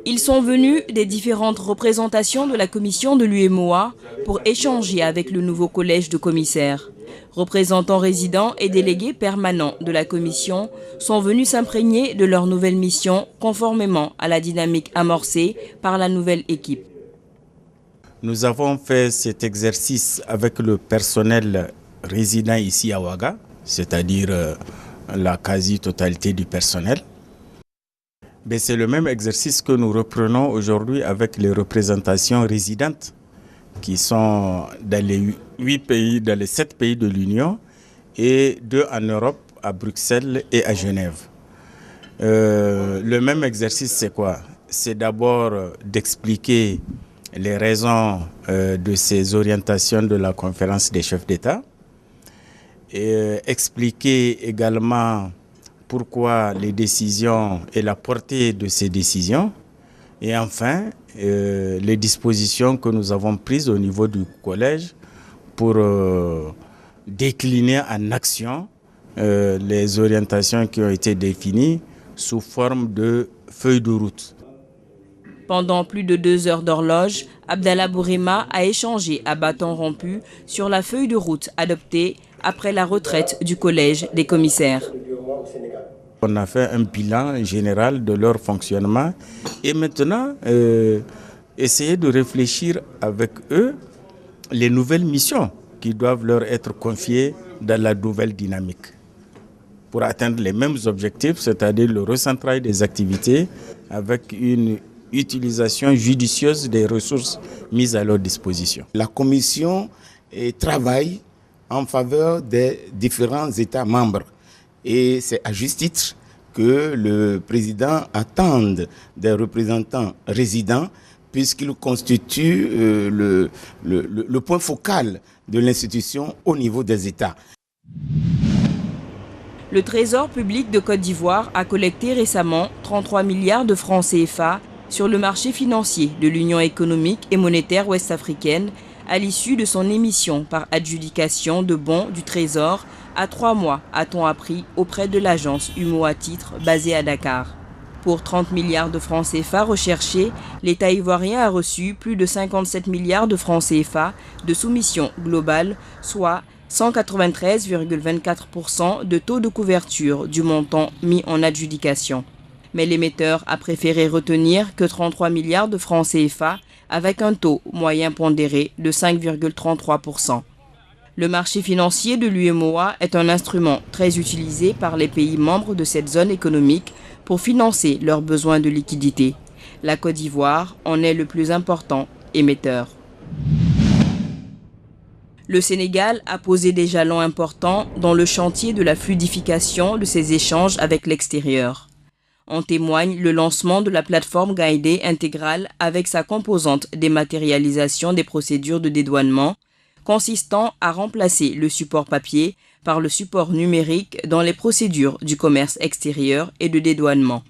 Ils sont venus des différentes représentations de la commission de l'UEMOA pour échanger avec le nouveau collège de commissaires. Représentants résidents et délégués permanents de la commission sont venus s'imprégner de leur nouvelle mission conformément à la dynamique amorcée par la nouvelle équipe. Nous avons fait cet exercice avec le personnel résident ici à Ouaga, c'est-à-dire la quasi-totalité du personnel. Mais c'est le même exercice que nous reprenons aujourd'hui avec les représentations résidentes qui sont dans les 7 pays de l'Union et 2 en Europe, à Bruxelles et à Genève. Le même exercice, c'est quoi? C'est d'abord d'expliquer les raisons de ces orientations de la conférence des chefs d'État et expliquer également pourquoi les décisions et la portée de ces décisions et enfin les dispositions que nous avons prises au niveau du collège pour décliner en action les orientations qui ont été définies sous forme de feuilles de route. Pendant plus de 2 heures d'horloge, Abdallah Bourema a échangé à bâton rompu sur la feuille de route adoptée après la retraite du collège des commissaires. On a fait un bilan général de leur fonctionnement et maintenant essayer de réfléchir avec eux les nouvelles missions qui doivent leur être confiées dans la nouvelle dynamique pour atteindre les mêmes objectifs, c'est-à-dire le recentrage des activités avec une utilisation judicieuse des ressources mises à leur disposition. La Commission travaille en faveur des différents États membres et c'est à juste titre que le président attend des représentants résidents puisqu'il constitue le point focal de l'institution au niveau des États. Le Trésor public de Côte d'Ivoire a collecté récemment 33 milliards de francs CFA sur le marché financier de l'Union économique et monétaire ouest-africaine à l'issue de son émission par adjudication de bons du Trésor à 3 mois, a-t-on appris auprès de l'agence UMOA Titres basée à Dakar. Pour 30 milliards de francs CFA recherchés, l'État ivoirien a reçu plus de 57 milliards de francs CFA de soumission globale, soit 193,24% de taux de couverture du montant mis en adjudication. Mais l'émetteur a préféré retenir que 33 milliards de francs CFA avec un taux moyen pondéré de 5,33%. Le marché financier de l'UEMOA est un instrument très utilisé par les pays membres de cette zone économique pour financer leurs besoins de liquidité. La Côte d'Ivoire en est le plus important émetteur. Le Sénégal a posé des jalons importants dans le chantier de la fluidification de ses échanges avec l'extérieur. En témoigne le lancement de la plateforme Gaïdé intégrale avec sa composante dématérialisation des procédures de dédouanement, consistant à remplacer le support papier par le support numérique dans les procédures du commerce extérieur et de dédouanement.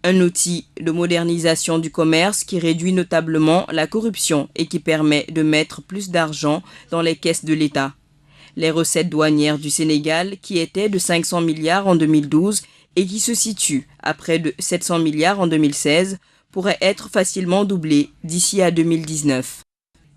Un outil de modernisation du commerce qui réduit notablement la corruption et qui permet de mettre plus d'argent dans les caisses de l'État. Les recettes douanières du Sénégal, qui étaient de 500 milliards en 2012 et qui se situent à près de 700 milliards en 2016, pourraient être facilement doublées d'ici à 2019.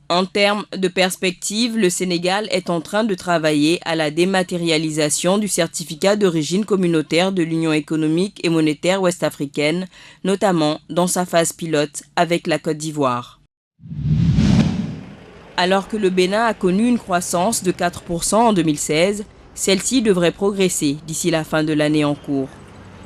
En termes de perspective, le Sénégal est en train de travailler à la dématérialisation du certificat d'origine communautaire de l'Union économique et monétaire ouest-africaine, notamment dans sa phase pilote avec la Côte d'Ivoire. Alors que le Bénin a connu une croissance de 4% en 2016, celle-ci devrait progresser d'ici la fin de l'année en cours.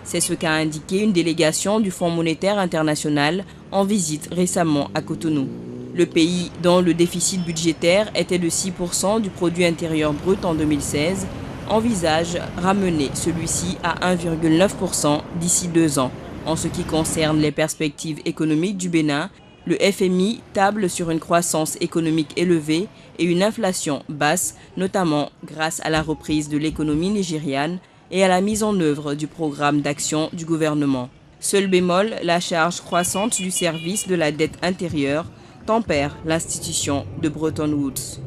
C'est ce qu'a indiqué une délégation du Fonds monétaire international en visite récemment à Cotonou. Le pays, dont le déficit budgétaire était de 6% du produit intérieur brut en 2016, envisage ramener celui-ci à 1,9% d'ici 2 ans. En ce qui concerne les perspectives économiques du Bénin, le FMI table sur une croissance économique élevée et une inflation basse, notamment grâce à la reprise de l'économie nigériane et à la mise en œuvre du programme d'action du gouvernement. Seul bémol, la charge croissante du service de la dette intérieure tempère l'institution de Bretton Woods.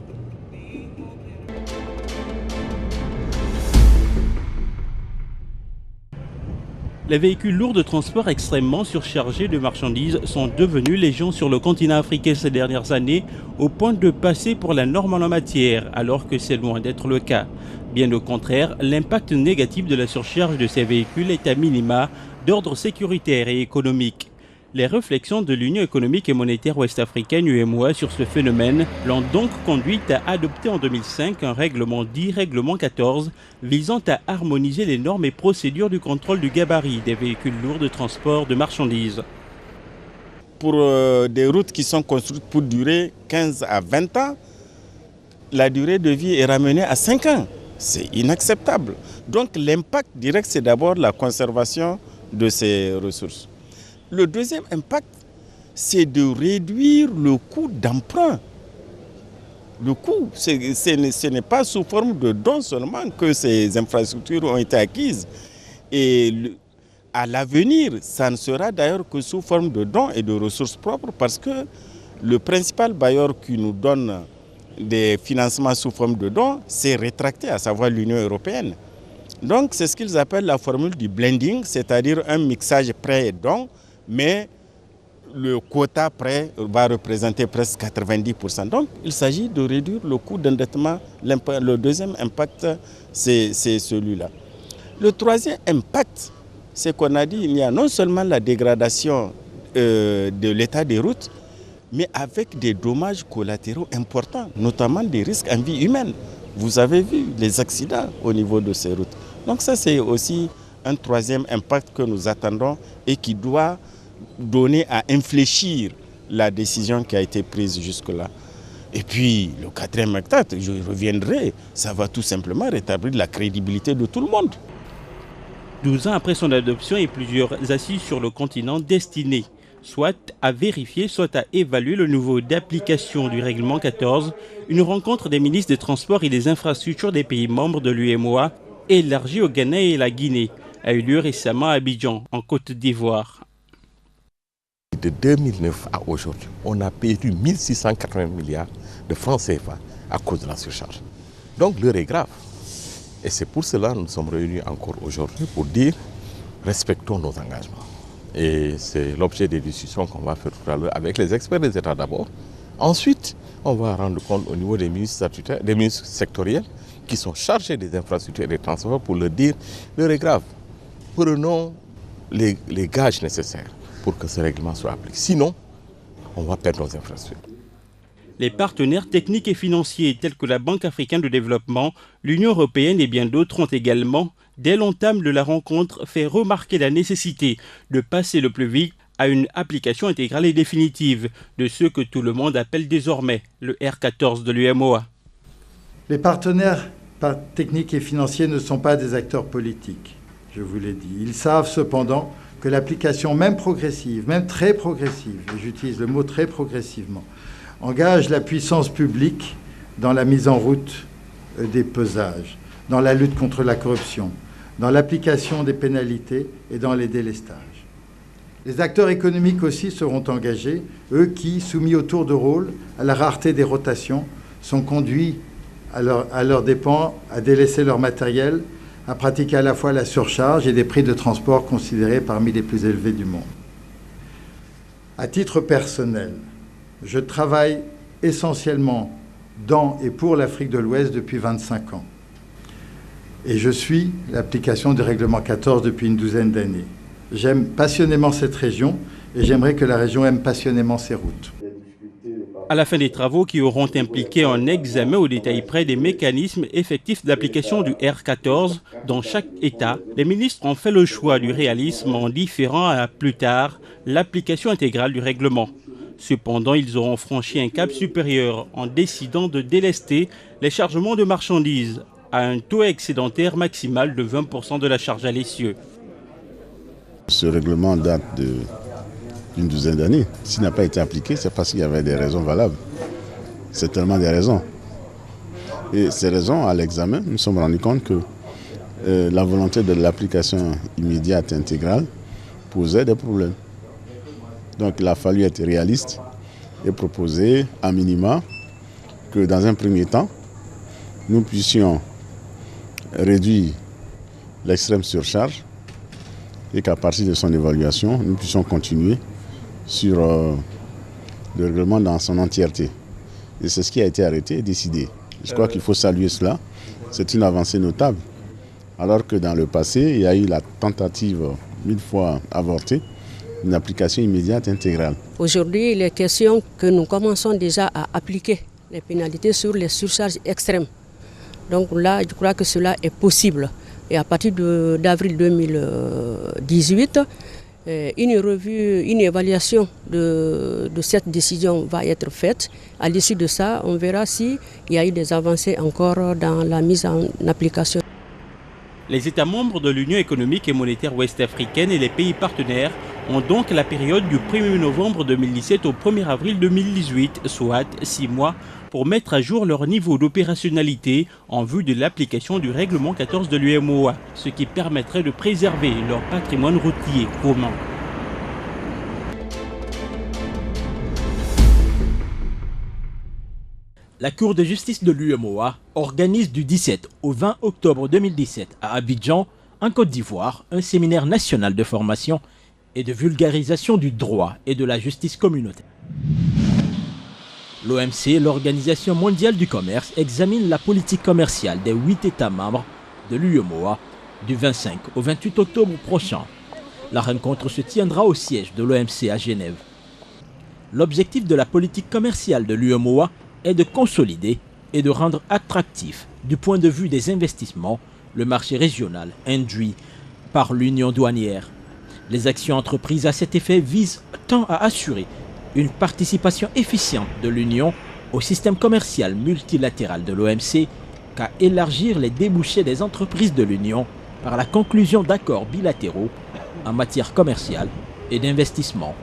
Les véhicules lourds de transport extrêmement surchargés de marchandises sont devenus légion sur le continent africain ces dernières années, au point de passer pour la norme en la matière, alors que c'est loin d'être le cas. Bien au contraire, l'impact négatif de la surcharge de ces véhicules est à minima d'ordre sécuritaire et économique. Les réflexions de l'Union économique et monétaire ouest-africaine UEMOA sur ce phénomène l'ont donc conduit à adopter en 2005 un règlement dit Règlement 14 visant à harmoniser les normes et procédures du contrôle du gabarit des véhicules lourds de transport de marchandises. Pour des routes qui sont construites pour durer 15 à 20 ans, la durée de vie est ramenée à 5 ans. C'est inacceptable. Donc l'impact direct, c'est d'abord la conservation de ces ressources. Le deuxième impact, c'est de réduire le coût d'emprunt. Le coût, ce n'est pas sous forme de dons seulement que ces infrastructures ont été acquises. Et à l'avenir, ça ne sera d'ailleurs que sous forme de dons et de ressources propres parce que le principal bailleur qui nous donne des financements sous forme de dons, c'est rétracté, à savoir l'Union européenne. Donc c'est ce qu'ils appellent la formule du blending, c'est-à-dire un mixage prêt et don, mais le quota prêt va représenter presque 90%. Donc il s'agit de réduire le coût d'endettement. Le deuxième impact, c'est celui-là. Le troisième impact, c'est qu'on a dit qu'il y a non seulement la dégradation de l'état des routes, mais avec des dommages collatéraux importants, notamment des risques en vie humaine. Vous avez vu les accidents au niveau de ces routes. Donc ça, c'est aussi un troisième impact que nous attendons et qui doit donner à infléchir la décision qui a été prise jusque-là. Et puis, le quatrième impact, je reviendrai, ça va tout simplement rétablir la crédibilité de tout le monde. 12 ans après son adoption et plusieurs assises sur le continent destinées soit à vérifier, soit à évaluer le niveau d'application du règlement 14, une rencontre des ministres des Transports et des Infrastructures des pays membres de l'UEMOA, élargie au Ghana et la Guinée, a eu lieu récemment à Abidjan, en Côte d'Ivoire. De 2009 à aujourd'hui, on a perdu 1680 milliards de francs CFA à cause de la surcharge. Donc l'heure est grave. Et c'est pour cela que nous sommes réunis encore aujourd'hui pour dire respectons nos engagements. Et c'est l'objet des discussions qu'on va faire tout à l'heure avec les experts des États d'abord. Ensuite, on va rendre compte au niveau des ministres statutaires, des ministres sectoriels qui sont chargés des infrastructures et des transports pour leur dire l'heure est grave. Prenons les gages nécessaires pour que ce règlement soit appliqué. Sinon, on va perdre nos infrastructures. Les partenaires techniques et financiers tels que la Banque africaine de développement, l'Union européenne et bien d'autres ont également, dès l'entame de la rencontre, fait remarquer la nécessité de passer le plus vite à une application intégrale et définitive de ce que tout le monde appelle désormais le R14 de l'UEMOA. Les partenaires techniques et financiers ne sont pas des acteurs politiques, je vous l'ai dit. Ils savent cependant que l'application même progressive, même très progressive, et j'utilise le mot très progressivement, engage la puissance publique dans la mise en route des pesages, dans la lutte contre la corruption, dans l'application des pénalités et dans les délestages. Les acteurs économiques aussi seront engagés, eux qui, soumis au tour de rôle, à la rareté des rotations, sont conduits à leurs dépens à délaisser leur matériel, à pratiquer à la fois la surcharge et des prix de transport considérés parmi les plus élevés du monde. À titre personnel, je travaille essentiellement dans et pour l'Afrique de l'Ouest depuis 25 ans. Et je suis l'application du règlement 14 depuis une douzaine d'années. J'aime passionnément cette région et j'aimerais que la région aime passionnément ses routes. À la fin des travaux qui auront impliqué un examen au détail près des mécanismes effectifs d'application du R14 dans chaque État, les ministres ont fait le choix du réalisme en différant à plus tard l'application intégrale du règlement. Cependant, ils auront franchi un cap supérieur en décidant de délester les chargements de marchandises à un taux excédentaire maximal de 20% de la charge à l'essieu. Ce règlement date d'une douzaine d'années. S'il n'a pas été appliqué, c'est parce qu'il y avait des raisons valables. C'est tellement des raisons. Et ces raisons, à l'examen, nous nous sommes rendus compte que la volonté de l'application immédiate intégrale posait des problèmes. Donc il a fallu être réaliste et proposer à minima que dans un premier temps, nous puissions réduire l'extrême surcharge et qu'à partir de son évaluation, nous puissions continuer sur le règlement dans son entièreté. Et c'est ce qui a été arrêté et décidé. Je crois qu'il faut saluer cela. C'est une avancée notable. Alors que dans le passé, il y a eu la tentative 1000 fois avortée, une application immédiate intégrale. Aujourd'hui, il est question que nous commençons déjà à appliquer les pénalités sur les surcharges extrêmes. Donc là, je crois que cela est possible. Et à partir d'avril 2018, une évaluation de cette décision va être faite. À l'issue de ça, on verra s'il y a eu des avancées encore dans la mise en application. Les États membres de l'Union économique et monétaire ouest-africaine et les pays partenaires ont donc la période du 1er novembre 2017 au 1er avril 2018, soit 6 mois, pour mettre à jour leur niveau d'opérationnalité en vue de l'application du règlement 14 de l'UEMOA, ce qui permettrait de préserver leur patrimoine routier commun. La Cour de justice de l'UEMOA organise du 17 au 20 octobre 2017 à Abidjan, en Côte d'Ivoire, un séminaire national de formation et de vulgarisation du droit et de la justice communautaire. L'OMC, l'Organisation mondiale du commerce, examine la politique commerciale des 8 États membres de l'UEMOA du 25 au 28 octobre prochain. La rencontre se tiendra au siège de l'OMC à Genève. L'objectif de la politique commerciale de l'UEMOA est de consolider et de rendre attractif, du point de vue des investissements, le marché régional induit par l'union douanière. Les actions entreprises à cet effet visent tant à assurer une participation efficiente de l'Union au système commercial multilatéral de l'OMC qu'à élargir les débouchés des entreprises de l'Union par la conclusion d'accords bilatéraux en matière commerciale et d'investissement.